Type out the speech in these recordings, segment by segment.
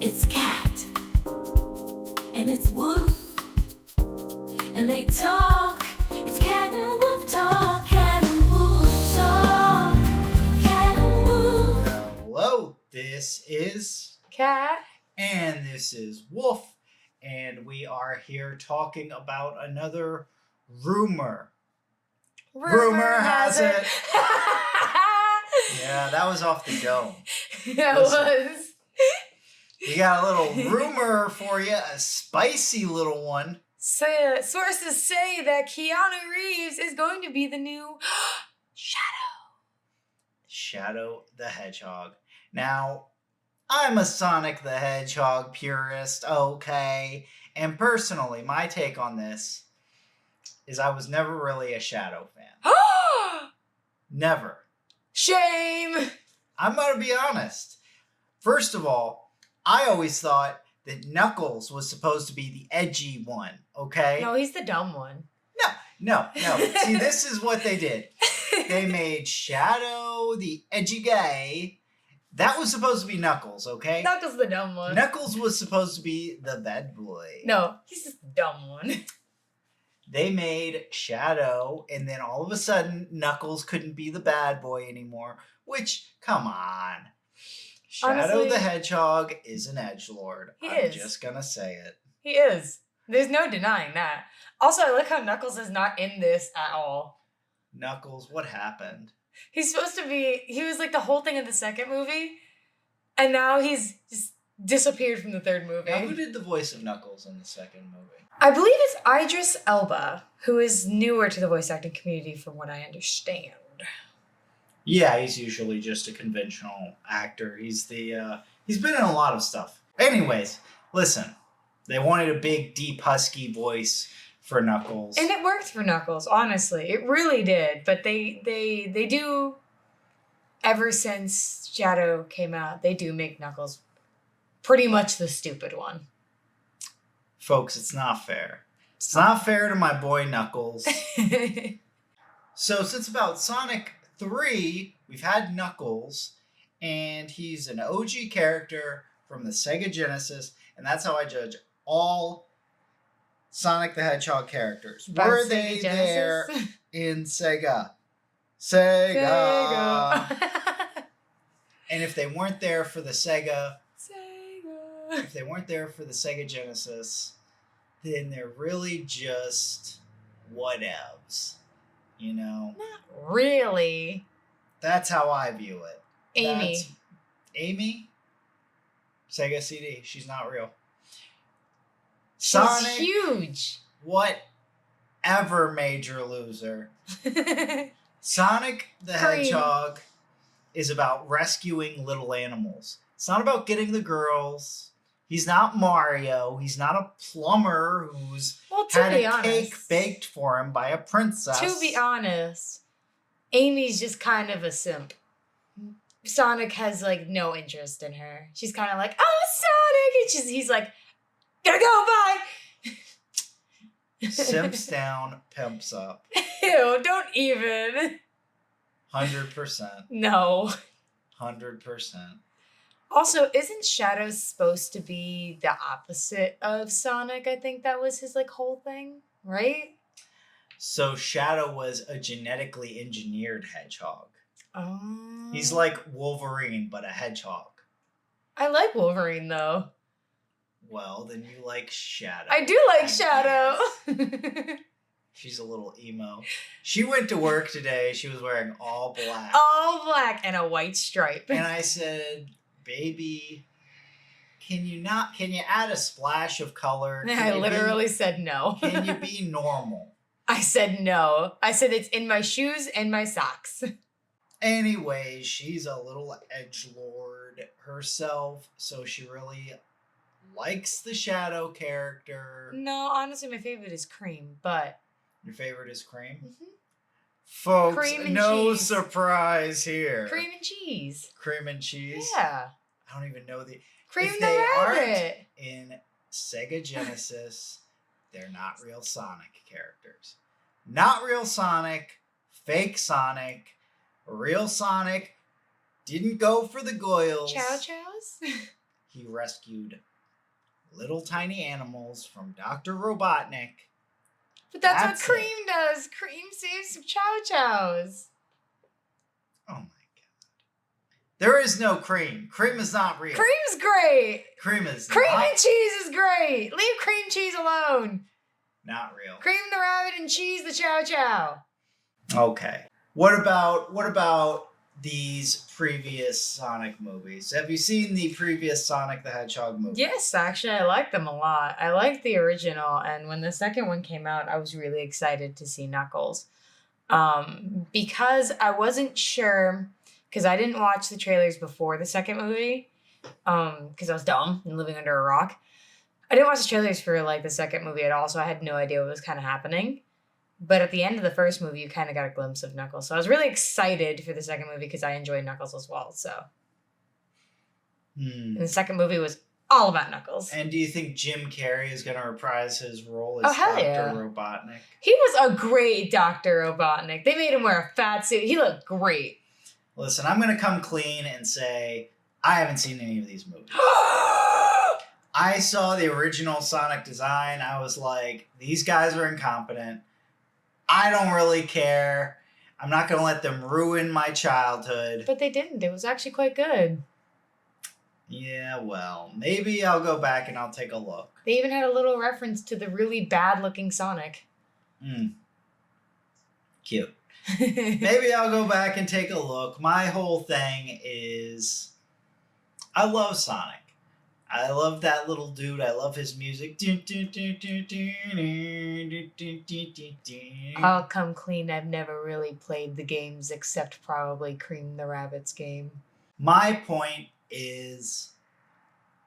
It's Cat, and it's Woof, and they talk. It's Cat and Woof Talk, Cat and Woof Talk, Cat and Woof. Hello, this is Cat. and this is Wolf, and we are here talking about another rumor. Rumor has it. Yeah, that was off the dome. Yeah, Listen. it was. We got a little rumor for you, a spicy little one. So, sources say that Keanu Reeves is going to be the new Shadow the Hedgehog. Now, I'm a Sonic the Hedgehog purist, okay? And personally, my take on this is I was never really a Shadow fan. Shadow. Never. Shame. I'm going to be honest. First of all, I always thought that Knuckles was supposed to be the edgy one, okay? No, he's the dumb one. No. See, this is what they did. They made Shadow the edgy guy. That was supposed to be Knuckles, okay? Knuckles the dumb one. Knuckles was supposed to be the bad boy. No, he's just the dumb one. They made Shadow, and then all of a sudden, Knuckles couldn't be the bad boy anymore. Which, come on. Shadow Honestly, the Hedgehog is an edgelord. He I'm is. just gonna say it. He is. There's no denying that. Also, I like how Knuckles is not in this at all. Knuckles, what happened? He's supposed to be, he was like the whole thing in the second movie, and now he's just disappeared from the third movie. Now, who did the voice of Knuckles in the second movie? I believe it's Idris Elba, who is newer to the voice acting community from what I understand. Yeah, he's usually just a conventional actor. He's been in a lot of stuff. Anyways, listen. They wanted a big, deep, husky voice for Knuckles. And it worked for Knuckles, honestly. It really did. But they do, ever since Shadow came out, they do make Knuckles pretty much the stupid one. Folks, it's not fair. It's not fair to my boy Knuckles. So since about Sonic 3, we've had Knuckles, and he's an OG character from the Sega Genesis, and that's how I judge all Sonic the Hedgehog characters. Were Sega they Genesis? there in Sega? Sega! And if they weren't there for the Sega, if they weren't there for the Sega Genesis, then they're really just whatevs. You know? Not really. That's how I view it. Amy. Amy? Sega CD. She's not real. She's Sonic, huge. whatever major loser. Sonic the Hedgehog is about rescuing little animals. It's not about getting the girls. He's not Mario. He's not a plumber who's had a cake baked for him by a princess. To be honest, Amy's just kind of a simp. Sonic has like no interest in her. She's kind of like, oh, Sonic! And he's like, gotta go, bye! Simps down, pimps up. Ew, don't even. 100%. No. 100%. Also, isn't Shadow supposed to be the opposite of Sonic? I think that was his like whole thing, right? So Shadow was a genetically engineered hedgehog. Oh. He's like Wolverine, but a hedgehog. I like Wolverine though. Well, then you like Shadow. I do like Shadow. She's a little emo. She went to work today. She was wearing all black. All black and a white stripe. And I said, baby, can you add a splash of color? I literally said no. Can you be normal? I said no. I said it's in my shoes and my socks. Anyway, she's a little edgelord herself, so she really likes the Shadow character. No, honestly, my favorite is Cream, but... Your favorite is Cream? Mm-hmm. Folks, Cream and no cheese. Surprise here. Cream and cheese. Cream and cheese? Yeah. I don't even know the... Cream if the they rabbit. aren't in Sega Genesis, they're not real Sonic characters. Not real Sonic, fake Sonic, real Sonic didn't go for the Goyles. Chow chows? he rescued little tiny animals from Dr. Robotnik. But that's That's what Cream does. Cream saves some Chow Chows. Oh my god. There is no Cream. Cream is not real. Cream's great. Cream is Cream not, and cheese is great. Leave cream cheese alone. not real. Cream the rabbit and cheese the Chow Chow. Okay. What about these previous Sonic movies? Have you seen the previous Sonic the Hedgehog movie? Yes, actually, I like them a lot. I like the original, and when the second one came out, I was really excited to see Knuckles. Because I wasn't sure, because I didn't watch the trailers before the second movie, because I was dumb and living under a rock. I didn't watch the trailers for like the second movie at all, so I had no idea what was kind of happening. But at the end of the first movie, you kind of got a glimpse of Knuckles. So I was really excited for the second movie because I enjoyed Knuckles as well. So and the second movie was all about Knuckles. And do you think Jim Carrey is going to reprise his role Oh, as hell Dr. yeah. Robotnik? He was a great Dr. Robotnik. They made him wear a fat suit. He looked great. Listen, I'm going to come clean and say I haven't seen any of these movies. I saw the original Sonic design. I was like, these guys are incompetent. I don't really care. I'm not going to let them ruin my childhood. But they didn't. It was actually quite good. Yeah, well, maybe I'll go back and I'll take a look. They even had a little reference to the really bad-looking Sonic. Cute. Maybe I'll go back and take a look. My whole thing is I love Sonic. I love that little dude. I love his music. I'll come clean. I've never really played the games except probably Cream the Rabbit's game. My point is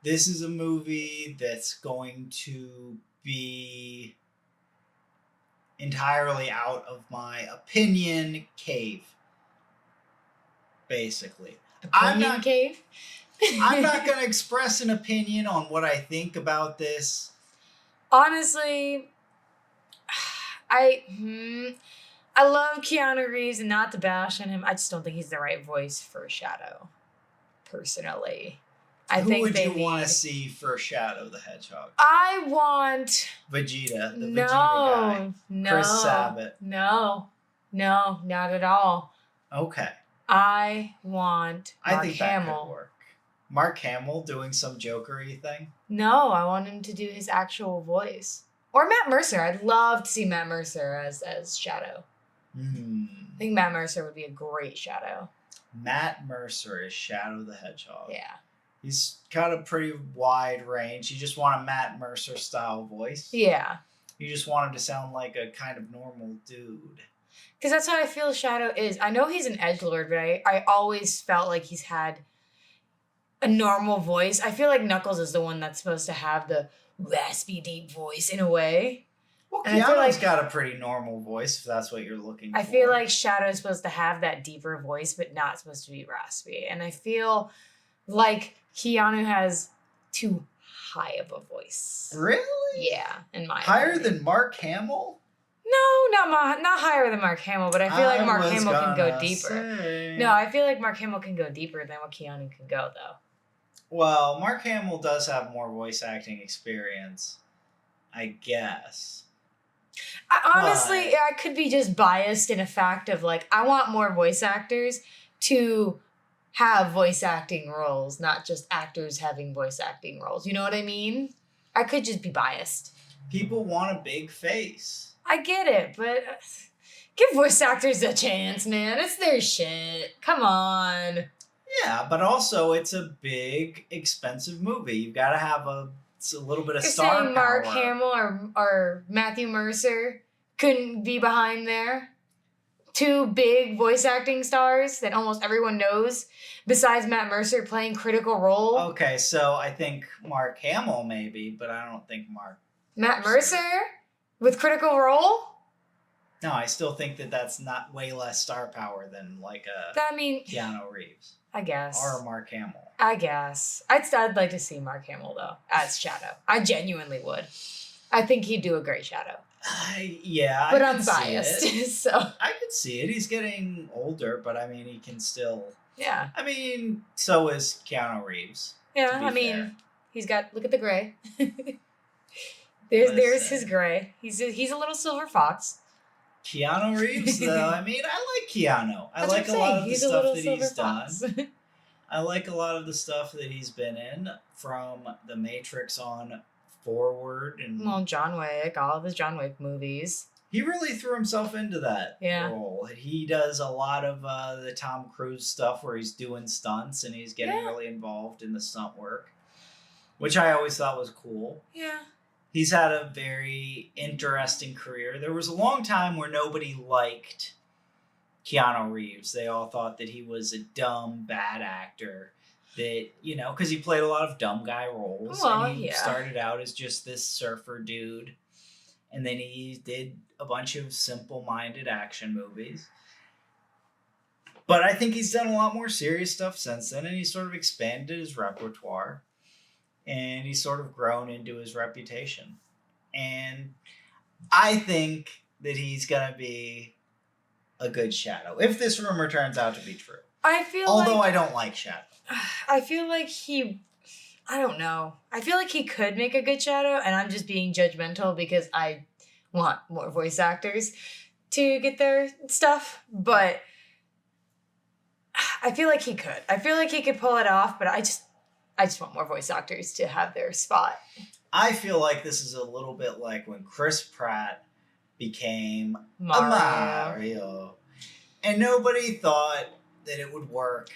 this is a movie that's going to be entirely out of my opinion cave. Basically. Opinion cave? I'm not going to express an opinion on what I think about this. Honestly, I love Keanu Reeves, and not to bash on him, I just don't think he's the right voice for Shadow. Personally, Who would you want to see for Shadow the Hedgehog? I want Vegeta, the no, Vegeta guy. no, Chris Sabat. no, not at all. Okay. I want I Mark think that Hamill. could work. Mark Hamill doing some jokery thing? No, I want him to do his actual voice. Or Matt Mercer. I'd love to see Matt Mercer as Shadow. I think Matt Mercer would be a great Shadow. Matt Mercer is Shadow the Hedgehog. Yeah. He's got a pretty wide range. You just want a Matt Mercer style voice. Yeah. You just want him to sound like a kind of normal dude. Because that's how I feel Shadow is. I know he's an edgelord, but I always felt like he's had a normal voice. I feel like Knuckles is the one that's supposed to have the raspy, deep voice in a way. Well, And I feel Keanu's like- got a pretty normal voice, if that's what you're looking for. I feel like Shadow is supposed to have that deeper voice, but not supposed to be raspy. And I feel like Keanu has too high of a voice. Really? Yeah, in my Higher opinion. than Mark Hamill? No, not higher than Mark Hamill, but I feel like Mark was Hamill can go gonna deeper. say- No, I feel like Mark Hamill can go deeper than what Keanu can go, though. Well, Mark Hamill does have more voice acting experience, I guess. Honestly, I could be just biased in a fact of like, I want more voice actors to have voice acting roles, not just actors having voice acting roles. You know what I mean? I could just be biased. People want a big face. I get it, but give voice actors a chance, man. It's their shit. Come on. Yeah, but also it's a big, expensive movie. You've got to have a little bit of You're star saying Mark power. Hamill or Matthew Mercer couldn't be behind there? Two big voice acting stars that almost everyone knows, besides Matt Mercer playing critical role. Okay, so I think Mark Hamill maybe, but I don't think Mark. Matt Mercer with critical role? No, I still think that that's not way less star power than like a I mean, Keanu Reeves I guess. or a Mark Hamill. I guess. I'd like to see Mark Hamill, though, as Shadow. I genuinely would. I think he'd do a great Shadow. Yeah, But I I'm could see biased, it. so I could see it. He's getting older, but I mean, he can still. yeah. I mean, so is Keanu Reeves. Yeah, be I mean, fair. he's got, look at the gray. Let's there's say. his gray. He's a little silver fox. Keanu Reeves, though, I mean, I like Keanu. I That's like what a I'm lot saying. of the He's a stuff little that silver he's done. fox. I like a lot of the stuff that he's been in, from The Matrix on forward, and Well, John Wick, all of his John Wick movies. he really threw himself into that Yeah. role. He does a lot of the Tom Cruise stuff where he's doing stunts and he's getting Yeah. really involved in the stunt work, which I always thought was cool. Yeah. He's had a very interesting career. There was a long time where nobody liked Keanu Reeves. They all thought that he was a dumb, bad actor. That, because he played a lot of dumb guy roles. Well, and he yeah. started out as just this surfer dude. And then he did a bunch of simple-minded action movies. But I think he's done a lot more serious stuff since then, and he's sort of expanded his repertoire. And he's sort of grown into his reputation. And I think that he's going to be a good Shadow, if this rumor turns out to be true. I feel Although like, I don't like Shadow. I feel like I don't know. I feel like he could make a good Shadow, and I'm just being judgmental because I want more voice actors to get their stuff, but I feel like he could. I feel like he could pull it off, but I just want more voice actors to have their spot. I feel like this is a little bit like when Chris Pratt became Mario. a Mario. And nobody thought that it would work.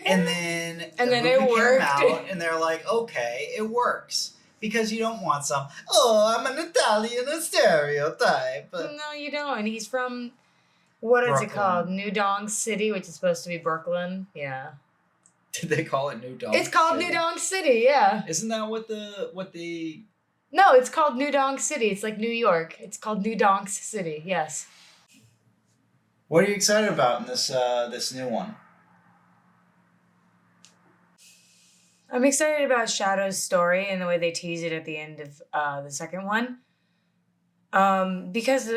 And then the then movie it came worked. out, and they're like, okay, it works. Because you don't want some, I'm an Italian stereotype. No, you don't. And he's from, what is Brooklyn. it called? New Dong City, which is supposed to be Brooklyn. Yeah. Did they call it New Dong? It's called City? New Dong City, yeah. Isn't that what the No, it's called New Dong City. It's like New York. It's called New Donk City, yes. What are you excited about in this new one? I'm excited about Shadow's story and the way they tease it at the end of the second one. Because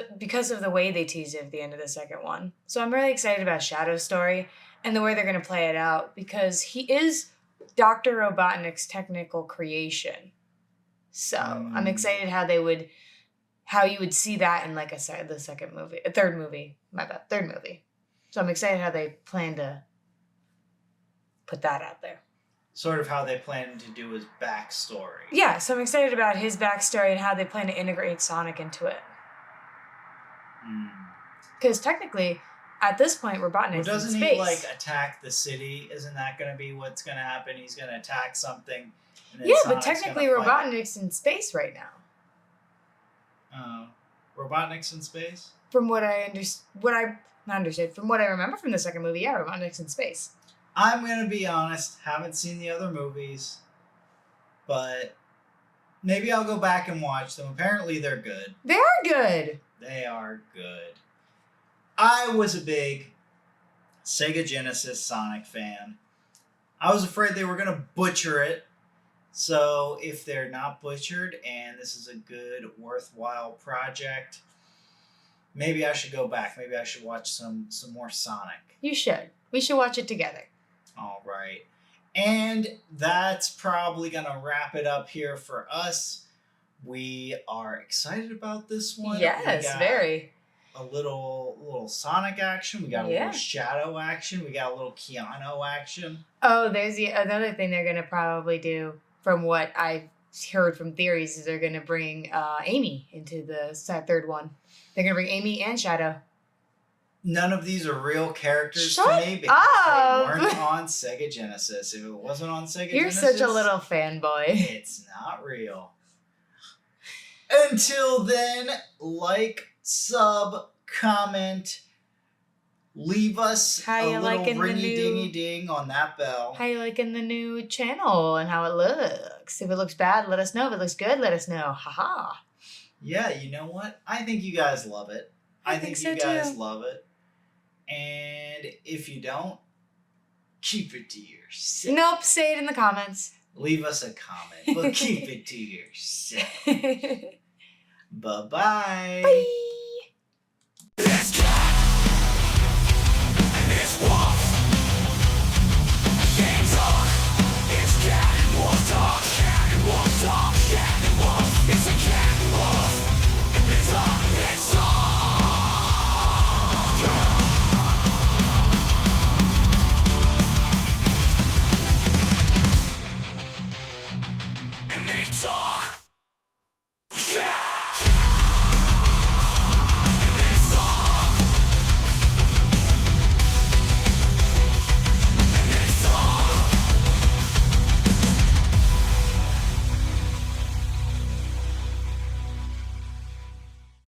of the way they tease it at the end of the second one. So I'm really excited about Shadow's story and the way they're going to play it out, because he is Dr. Robotnik's technical creation. So I'm excited how you would see that in the third movie. So I'm excited how they plan to put that out there. Sort of how they plan to do his backstory. Yeah, so I'm excited about his backstory and how they plan to integrate Sonic into it. Because technically, at this point, Robotnik's Well, doesn't in he space. attack the city? Isn't that going to be what's going to happen? He's going to attack something. And then Yeah, but Sonic's technically gonna fight it. Robotnik's in space right now. Robotnik's in space? From what I from what I remember from the second movie, yeah, Robotnik's in space. I'm going to be honest, haven't seen the other movies, but maybe I'll go back and watch them. Apparently they're good. They are good. They are good. I was a big Sega Genesis Sonic fan. I was afraid they were going to butcher it. So if they're not butchered and this is a good, worthwhile project, maybe I should go back. Maybe I should watch some more Sonic. You should. We should watch it together. All right. And that's probably going to wrap it up here for us. We are excited about this one. Yes, We got very. a little Sonic action. We got a Yeah. little Shadow action. We got a little Keanu action. Oh, there's another thing they're going to probably do, from what I've heard from theories, is they're going to bring Amy into the third one. They're going to bring Amy and Shadow. None of these are real characters Shut to me because up! they weren't on Sega Genesis. If it wasn't on Sega You're Genesis, such a little fanboy. it's not real. Until then, like, sub, comment, leave us How a you little liking the ringy new- dingy ding on that bell. How you liking the new channel and how it looks? If it looks bad, let us know. If it looks good, let us know. Haha. Yeah, you know what? I think you guys love it. I think so you guys too. love it. And if you don't, keep it to yourself. Nope, say it in the comments. Leave us a comment, but keep it to yourself. Bye-bye. Bye.